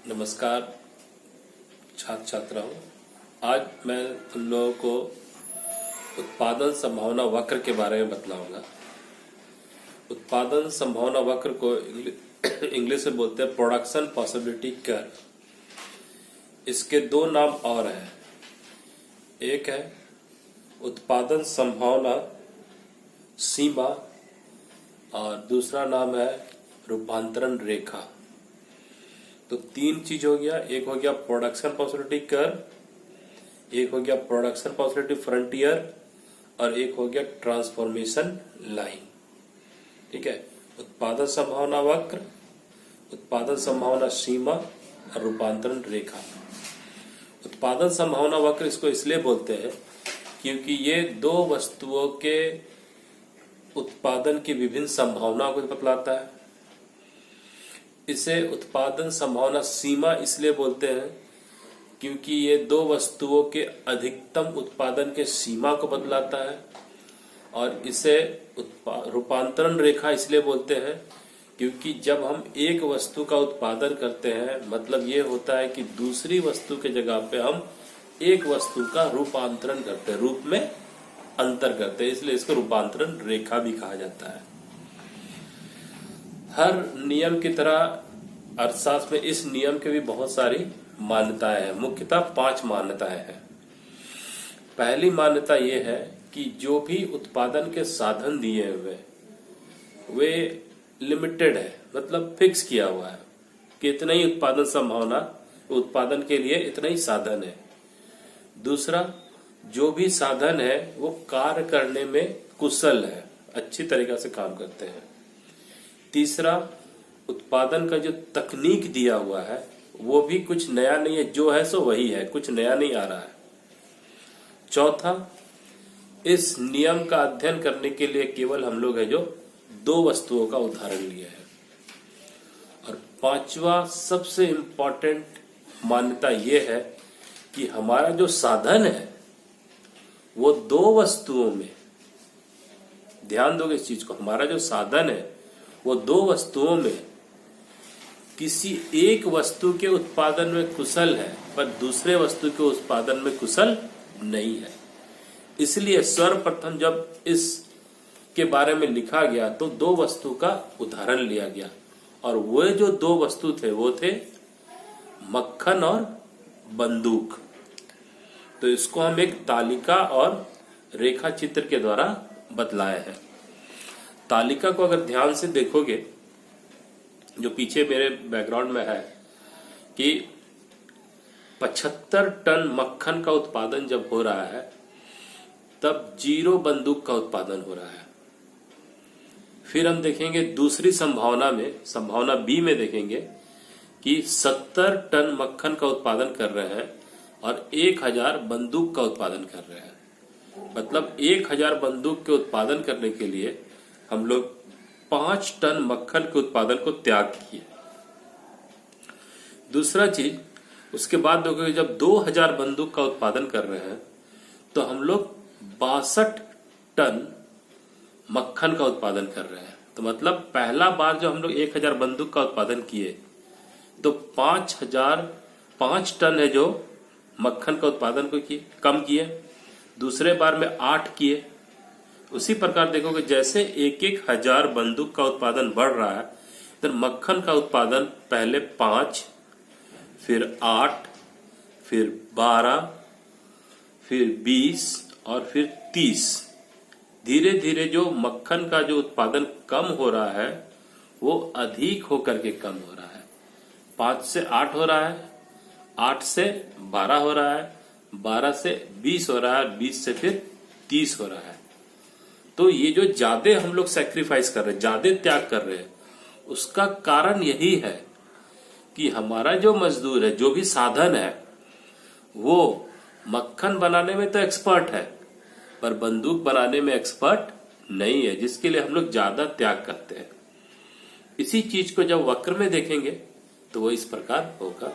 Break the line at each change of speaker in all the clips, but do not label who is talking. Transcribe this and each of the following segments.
नमस्कार छात्र छात्राओं। आज मैं तुम लोगों को उत्पादन संभावना वक्र के बारे में बतलाऊंगा। उत्पादन संभावना वक्र को इंग्लिश में बोलते हैं प्रोडक्शन पॉसिबिलिटी कर्व। इसके दो नाम और हैं, एक है उत्पादन संभावना सीमा और दूसरा नाम है रूपांतरण रेखा। तो तीन चीज हो गया, एक हो गया प्रोडक्शन पॉसिबिलिटी कर्व, एक हो गया प्रोडक्शन पॉसिबिलिटी फ्रंटियर और एक हो गया ट्रांसफॉर्मेशन लाइन। ठीक है, उत्पादन संभावना वक्र, उत्पादन संभावना सीमा और रूपांतरण रेखा। उत्पादन संभावना वक्र इसको इसलिए बोलते हैं क्योंकि ये दो वस्तुओं के उत्पादन की विभिन्न संभावनाओं को बतलाता है। इसे उत्पादन संभावना सीमा इसलिए बोलते हैं क्योंकि ये दो वस्तुओं के अधिकतम उत्पादन के सीमा को बतलाता है। और इसे रूपांतरण रेखा इसलिए बोलते हैं क्योंकि जब हम एक वस्तु का उत्पादन करते हैं मतलब ये होता है कि दूसरी वस्तु के जगह पे हम एक वस्तु का रूपांतरण करते हैं, रूप में अंतर करते हैं, इसलिए इसको रूपांतरण रेखा भी कहा जाता है। हर नियम की तरह अर्थशास्त्र में इस नियम के भी बहुत सारी मान्यताएं हैं। मुख्यतः 5 मान्यताएं हैं। पहली मान्यता ये है कि जो भी उत्पादन के साधन दिए हुए वे लिमिटेड है, मतलब फिक्स किया हुआ है कि इतना ही उत्पादन संभावना, उत्पादन के लिए इतना ही साधन है। दूसरा, जो भी साधन है वो कार्य करने में कुशल है, अच्छी तरीके से काम करते हैं। तीसरा, उत्पादन का जो तकनीक दिया हुआ है वो भी कुछ नया नहीं है, जो है सो वही है, कुछ नया नहीं आ रहा है। चौथा, इस नियम का अध्ययन करने के लिए केवल हम लोग है जो दो वस्तुओं का उदाहरण लिया है। और पांचवा सबसे इम्पोर्टेंट मान्यता ये है कि हमारा जो साधन है वो दो वस्तुओं में, ध्यान दोगे इस चीज को, हमारा जो साधन है वो दो वस्तुओं में किसी एक वस्तु के उत्पादन में कुशल है पर दूसरे वस्तु के उत्पादन में कुशल नहीं है। इसलिए सर्वप्रथम जब इस के बारे में लिखा गया तो दो वस्तु का उदाहरण लिया गया और वो जो दो वस्तु थे वो थे मक्खन और बंदूक। तो इसको हम एक तालिका और रेखा चित्र के द्वारा बतलाए हैं। तालिका को अगर ध्यान से देखोगे, जो पीछे मेरे बैकग्राउंड में है, कि 75 टन मक्खन का उत्पादन जब हो रहा है तब 0 बंदूक का उत्पादन हो रहा है। फिर हम देखेंगे दूसरी संभावना में, संभावना बी में देखेंगे कि 70 टन मक्खन का उत्पादन कर रहे हैं और 1000 बंदूक का उत्पादन कर रहे हैं। मतलब 1000 बंदूक के उत्पादन करने के लिए हम लोग 5 टन मक्खन के उत्पादन को त्याग किए। दूसरा चीज, उसके बाद देखोगे जब 2000 बंदूक का उत्पादन कर रहे हैं तो हम लोग 62 टन मक्खन का उत्पादन कर रहे हैं। तो मतलब पहला बार जो हम लोग 1000 बंदूक का उत्पादन किए तो 5 टन है जो मक्खन का उत्पादन को किए, कम किए। दूसरे बार में 8 किए। उसी प्रकार देखोगे जैसे 1000 बंदूक का उत्पादन बढ़ रहा है तो मक्खन का उत्पादन पहले 5, फिर 8, फिर 12, फिर 20 और फिर 30। धीरे धीरे जो मक्खन का जो उत्पादन कम हो रहा है वो अधिक होकर के कम हो रहा है। 5 से 8 हो रहा है, 8 से 12 हो रहा है, 12 से 20 हो रहा है, 20 से फिर 30 हो रहा है। तो ये जो ज्यादा हम लोग सैक्रिफाइस कर रहे हैं, ज्यादा त्याग कर रहे हैं, उसका कारण यही है कि हमारा जो मजदूर है, जो भी साधन है, वो मक्खन बनाने में तो एक्सपर्ट है पर बंदूक बनाने में एक्सपर्ट नहीं है, जिसके लिए हम लोग ज्यादा त्याग करते हैं। इसी चीज को जब वक्र में देखेंगे तो वो इस प्रकार होगा।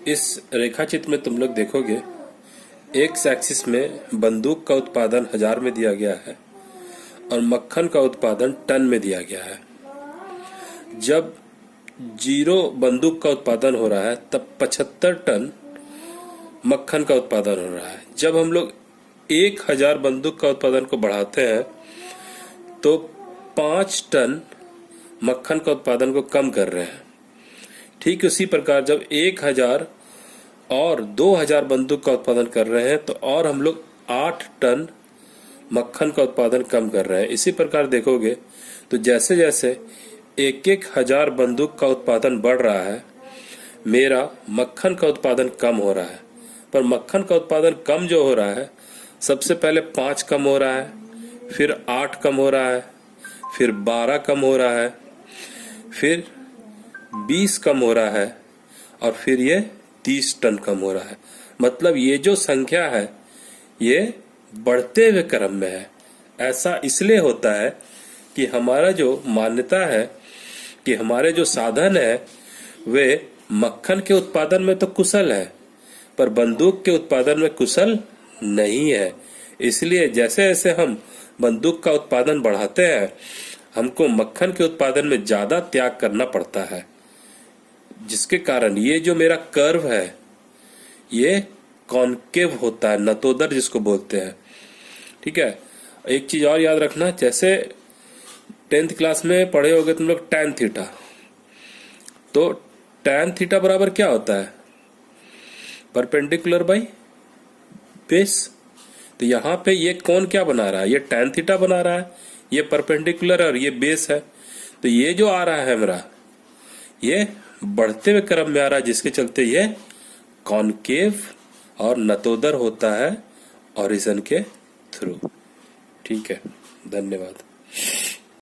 इस रेखा चित्र में तुम लोग देखोगे एक्स एक्सिस में बंदूक का उत्पादन 1000 में दिया गया है और मक्खन का उत्पादन टन में दिया गया है। जब 0 बंदूक का उत्पादन हो रहा है तब 75 टन मक्खन का उत्पादन हो रहा है। जब हम लोग 1000 बंदूक का उत्पादन को बढ़ाते हैं तो 5 टन मक्खन का उत्पादन को कम कर रहे हैं। ठीक उसी प्रकार जब 1000 और 2000 बंदूक का उत्पादन कर रहे हैं तो और हम लोग 8 टन मक्खन का उत्पादन कम कर रहे हैं। इसी प्रकार देखोगे तो जैसे जैसे 1000 बंदूक का उत्पादन बढ़ रहा है, मेरा मक्खन का उत्पादन कम हो रहा है। पर मक्खन का उत्पादन कम जो हो रहा है, सबसे पहले 5 कम हो रहा है, फिर 8 कम हो रहा है, फिर 12 कम हो रहा है, फिर 20 कम हो रहा है और फिर ये 30 टन कम हो रहा है। मतलब ये जो संख्या है ये बढ़ते हुए क्रम में है। ऐसा इसलिए होता है कि हमारा जो मान्यता है कि हमारे जो साधन है वे मक्खन के उत्पादन में तो कुशल है पर बंदूक के उत्पादन में कुशल नहीं है। इसलिए जैसे जैसे हम बंदूक का उत्पादन बढ़ाते हैं हमको मक्खन के उत्पादन में ज्यादा त्याग करना पड़ता है, जिसके कारण ये जो मेरा कर्व है ये कॉनकेव होता है, नतोदर जिसको बोलते हैं। ठीक है, एक चीज और याद रखना, जैसे 10th क्लास में पढ़े होगे तुम लोग tan थीटा, तो tan थीटा बराबर क्या होता है? Perpendicular by base. तो यहाँ पे ये कौन क्या बना रहा है? ये tan थीटा बना रहा है, ये परपेंडिकुलर और ये बेस है। तो ये जो आ रहा है मेरा ये बढ़ते हुए क्रम में आ रहा है, जिसके चलते ये कॉनकेव और नतोदर होता है ऑरिजिन के थ्रू। ठीक है, धन्यवाद।